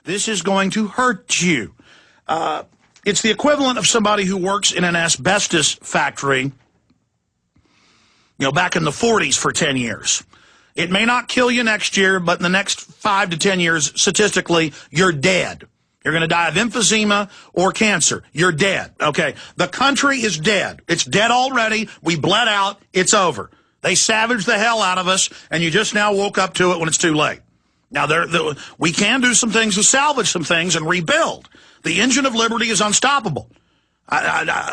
This is going to hurt you. It's the equivalent of somebody who works in an asbestos factory, back in the 40s for 10 years. It may not kill you next year, but in the next 5 to 10 years, statistically, you're dead. You're going to die of emphysema or cancer. You're dead, okay? The country is dead. It's dead already. We bled out. It's over. They savaged the hell out of us, and you just now woke up to it when it's too late. Now, we can do some things to salvage some things and rebuild. The engine of liberty is unstoppable.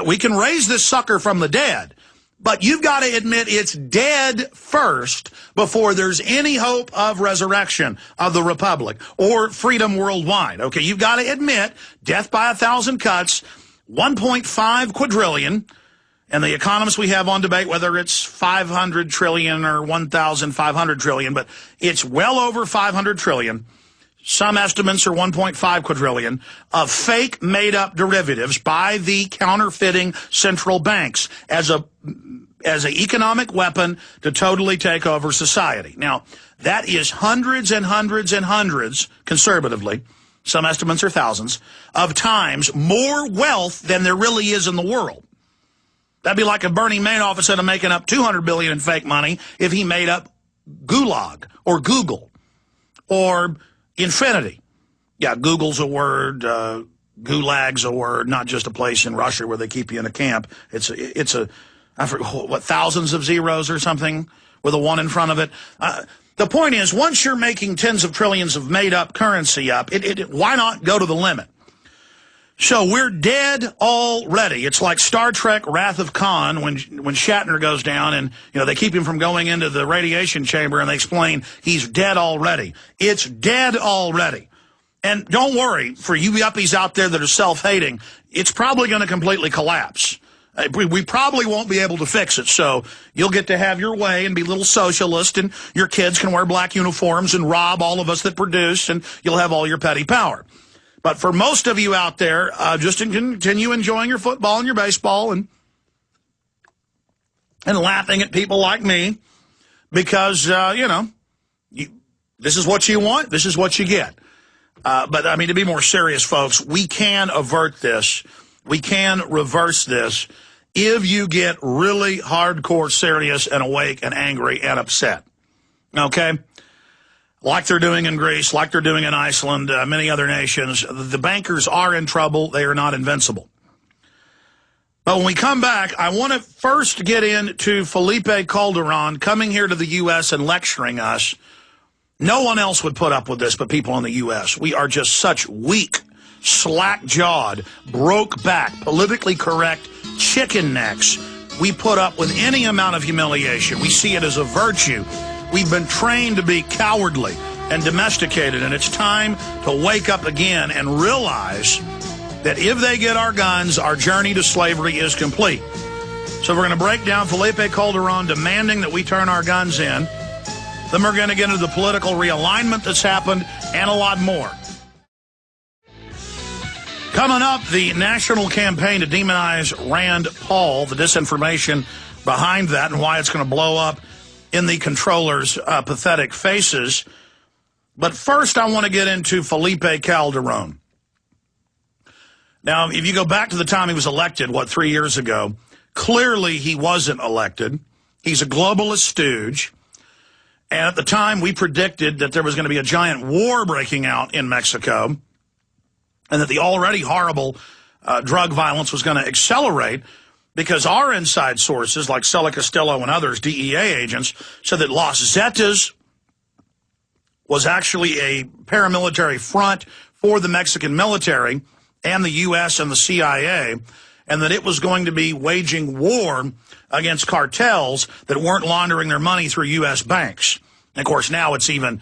We can raise this sucker from the dead, but you've got to admit it's dead first before there's any hope of resurrection of the republic or freedom worldwide. Okay, you've got to admit death by 1,000 cuts, 1.5 quadrillion, and the economists we have on debate whether it's 500 trillion or 1,500 trillion, but it's well over 500 trillion. Some estimates are 1.5 quadrillion of fake made-up derivatives by the counterfeiting central banks as an economic weapon to totally take over society. Now, that is hundreds and hundreds and hundreds, conservatively, some estimates are thousands, of times more wealth than there really is in the world. That'd be like if Bernie Madoff, instead of making up $200 billion in fake money, if he made up Gulag or Google or Infinity. Yeah, Google's a word, Gulag's a word, not just a place in Russia where they keep you in a camp. It's I forget, what, thousands of zeros or something with a one in front of it. The point is, once you're making tens of trillions of made-up currency up, why not go to the limit? So we're dead already. It's like Star Trek Wrath of Khan when Shatner goes down and, they keep him from going into the radiation chamber and they explain he's dead already. It's dead already. And don't worry, for you yuppies out there that are self-hating, it's probably going to completely collapse. We probably won't be able to fix it, so you'll get to have your way and be little socialist, and your kids can wear black uniforms and rob all of us that produce, and you'll have all your petty power. But for most of you out there, just continue enjoying your football and your baseball and laughing at people like me because, this is what you want, this is what you get. But, I mean, to be more serious, folks, we can avert this. We can reverse this if you get really hardcore serious and awake and angry and upset. Okay? Like they're doing in Greece, like they're doing in Iceland, many other nations. The bankers are in trouble. They are not invincible. But when we come back, I want to first get into Felipe Calderon coming here to the U.S. and lecturing us. No one else would put up with this but people in the U.S. We are just such weak, slack-jawed, broke-back, politically correct chicken necks. We put up with any amount of humiliation. We see it as a virtue. We've been trained to be cowardly and domesticated, and it's time to wake up again and realize that if they get our guns, our journey to slavery is complete. So we're going to break down Felipe Calderon demanding that we turn our guns in. Then we're going to get into the political realignment that's happened and a lot more. Coming up, the national campaign to demonize Rand Paul, the disinformation behind that and why it's going to blow up in the controllers' pathetic faces. But first, I want to get into Felipe Calderon. Now, if you go back to the time he was elected, 3 years ago, clearly he wasn't elected. He's a globalist stooge. And at the time, we predicted that there was going to be a giant war breaking out in Mexico and that the already horrible drug violence was going to accelerate because our inside sources, like Cela Castillo and others, DEA agents, said that Los Zetas was actually a paramilitary front for the Mexican military and the U.S. and the CIA, and that it was going to be waging war against cartels that weren't laundering their money through U.S. banks. And, of course, now it's even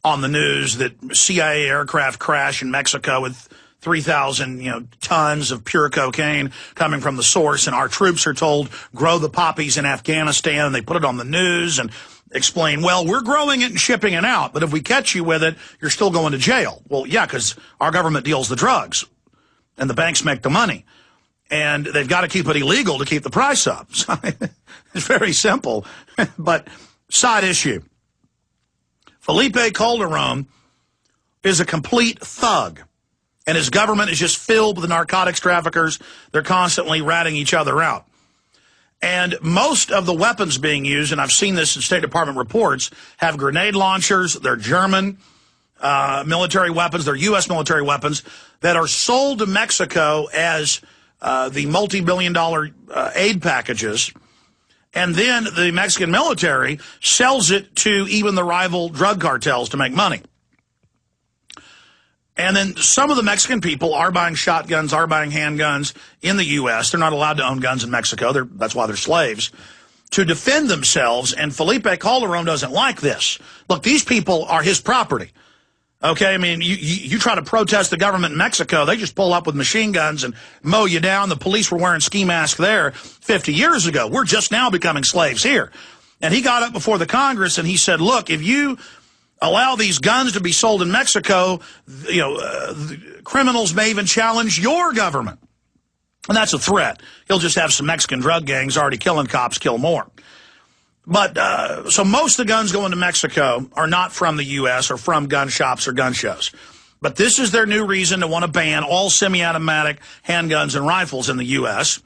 on the news that CIA aircraft crash in Mexico with 3,000, tons of pure cocaine coming from the source, and our troops are told, grow the poppies in Afghanistan, and they put it on the news and explain, well, we're growing it and shipping it out, but if we catch you with it, you're still going to jail. Well, yeah, because our government deals the drugs, and the banks make the money, and they've got to keep it illegal to keep the price up. So it's very simple, but side issue. Felipe Calderon is a complete thug. And his government is just filled with narcotics traffickers. They're constantly ratting each other out. And most of the weapons being used, and I've seen this in State Department reports, have grenade launchers. They're German military weapons. They're U.S. military weapons that are sold to Mexico as the multi-billion-dollar aid packages. And then the Mexican military sells it to even the rival drug cartels to make money. And then some of the Mexican people are buying shotguns, are buying handguns in the U.S. They're not allowed to own guns in Mexico. That's why they're slaves, to defend themselves. And Felipe Calderon doesn't like this. Look, these people are his property. Okay, I mean, you try to protest the government in Mexico, they just pull up with machine guns and mow you down. The police were wearing ski masks there 50 years ago. We're just now becoming slaves here. And he got up before the Congress and he said, look, if you allow these guns to be sold in Mexico, criminals may even challenge your government. And that's a threat. He'll just have some Mexican drug gangs already killing cops, kill more. But so most of the guns going to Mexico are not from the U.S. or from gun shops or gun shows. But this is their new reason to want to ban all semi-automatic handguns and rifles in the U.S.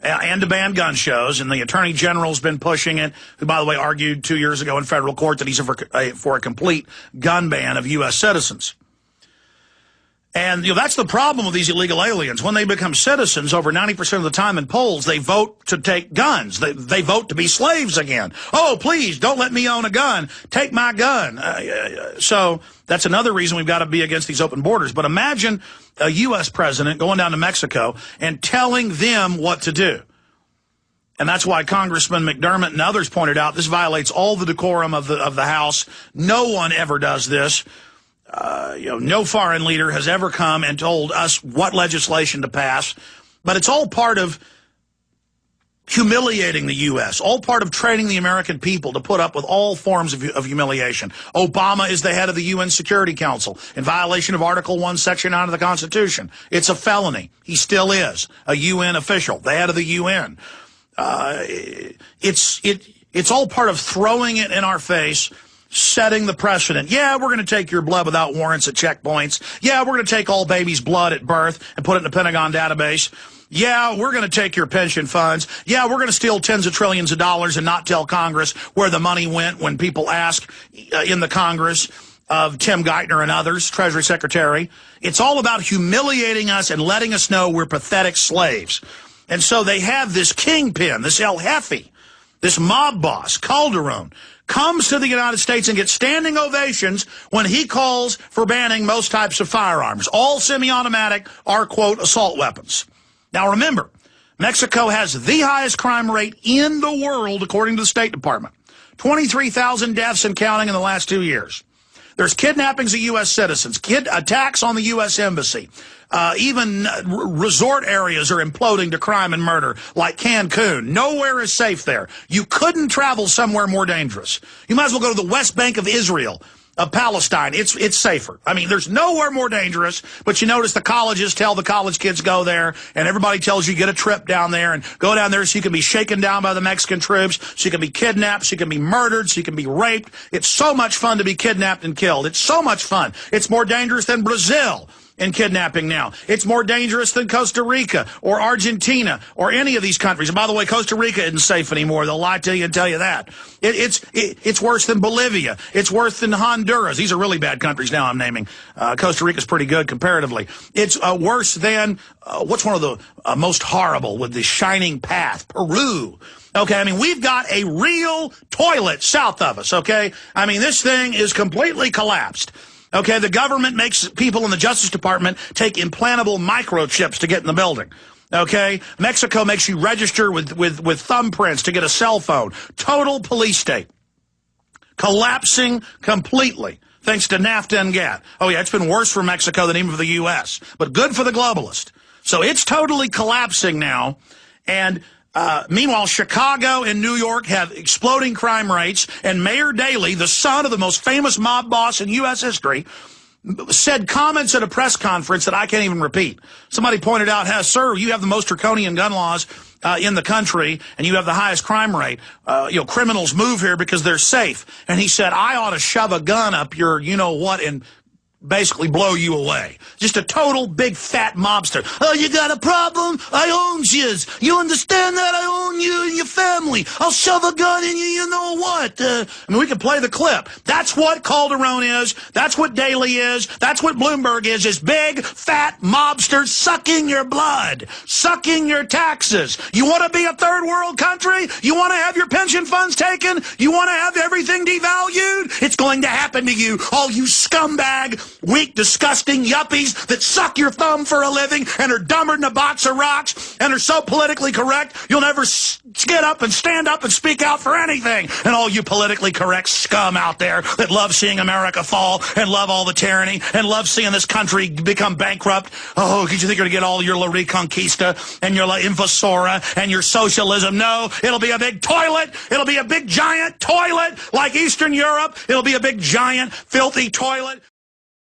and to ban gun shows. And the Attorney General's been pushing it, who, by the way, argued 2 years ago in federal court that he's for a complete gun ban of U.S. citizens. And, that's the problem with these illegal aliens. When they become citizens, over 90% of the time in polls, they vote to take guns. They vote to be slaves again. Oh, please, don't let me own a gun. Take my gun. So that's another reason we've got to be against these open borders. But imagine a U.S. president going down to Mexico and telling them what to do. And that's why Congressman McDermott and others pointed out this violates all the decorum of the House. No one ever does this. No foreign leader has ever come and told us what legislation to pass, but it's all part of humiliating the U.S., all part of training the American people to put up with all forms of humiliation. Obama is the head of the UN Security Council in violation of Article 1, Section 9 of the Constitution. It's a felony. He still is a UN official, the head of the UN. It's all part of throwing it in our face, setting the precedent. Yeah, we're going to take your blood without warrants at checkpoints. Yeah, we're going to take all babies' blood at birth and put it in the Pentagon database. Yeah, we're going to take your pension funds. Yeah, we're going to steal tens of trillions of dollars and not tell Congress where the money went when people ask in the Congress of Tim Geithner and others, Treasury Secretary. It's all about humiliating us and letting us know we're pathetic slaves. And so they have this kingpin, this El Jefe, this mob boss, Calderon, comes to the United States and gets standing ovations when he calls for banning most types of firearms. All semi-automatic are, quote, assault weapons. Now, remember, Mexico has the highest crime rate in the world, according to the State Department. 23,000 deaths and counting in the last 2 years. There's kidnappings of U.S. citizens, attacks on the U.S. Embassy. Even resort areas are imploding to crime and murder, like Cancun. Nowhere is safe there. You couldn't travel somewhere more dangerous. You might as well go to the West Bank of Israel, of Palestine. It's safer. I mean, there's nowhere more dangerous, but you notice the colleges tell the college kids go there, and everybody tells you get a trip down there and go down there so you can be shaken down by the Mexican troops, so you can be kidnapped, so you can be murdered, so you can be raped. It's so much fun to be kidnapped and killed. It's so much fun. It's more dangerous than Brazil in kidnapping now. It's more dangerous than Costa Rica or Argentina or any of these countries. And by the way, Costa Rica isn't safe anymore. They'll lie to you and tell you that. It's worse than Bolivia. It's worse than Honduras. These are really bad countries now I'm naming. Costa Rica's pretty good comparatively. It's worse than, what's one of the most horrible with the shining path? Peru. Okay, I mean, we've got a real toilet south of us, okay? I mean, this thing is completely collapsed. Okay, the government makes people in the Justice Department take implantable microchips to get in the building. Okay, Mexico makes you register with thumbprints to get a cell phone. Total police state. Collapsing completely, thanks to NAFTA and GATT. Oh yeah, it's been worse for Mexico than even for the U.S., but good for the globalist. So it's totally collapsing now, and meanwhile, Chicago and New York have exploding crime rates, and Mayor Daley, the son of the most famous mob boss in U.S. history, said comments at a press conference that I can't even repeat. Somebody pointed out, sir, you have the most draconian gun laws in the country, and you have the highest crime rate. Criminals move here because they're safe. And he said, I ought to shove a gun up your you-know-what and basically blow you away. Just a total big fat mobster. Oh, you got a problem? I own yous. You understand that? I own you and your family. I'll shove a gun in you, you know what? I mean, we can play the clip. That's what Calderon is. That's what Daley is. That's what Bloomberg is big fat mobsters sucking your blood, sucking your taxes. You want to be a third world country? You want to have your pension funds taken? You want to have everything devalued? It's going to happen to you, all you scumbag, weak, disgusting yuppies that suck your thumb for a living and are dumber than a box of rocks and are so politically correct you'll never get up and stand up and speak out for anything. And all you politically correct scum out there that love seeing America fall and love all the tyranny and love seeing this country become bankrupt. Oh, did you think you're going to get all your La Reconquista and your La Invasora and your socialism? No, it'll be a big toilet. It'll be a big giant toilet like Eastern Europe. It'll be a big giant filthy toilet.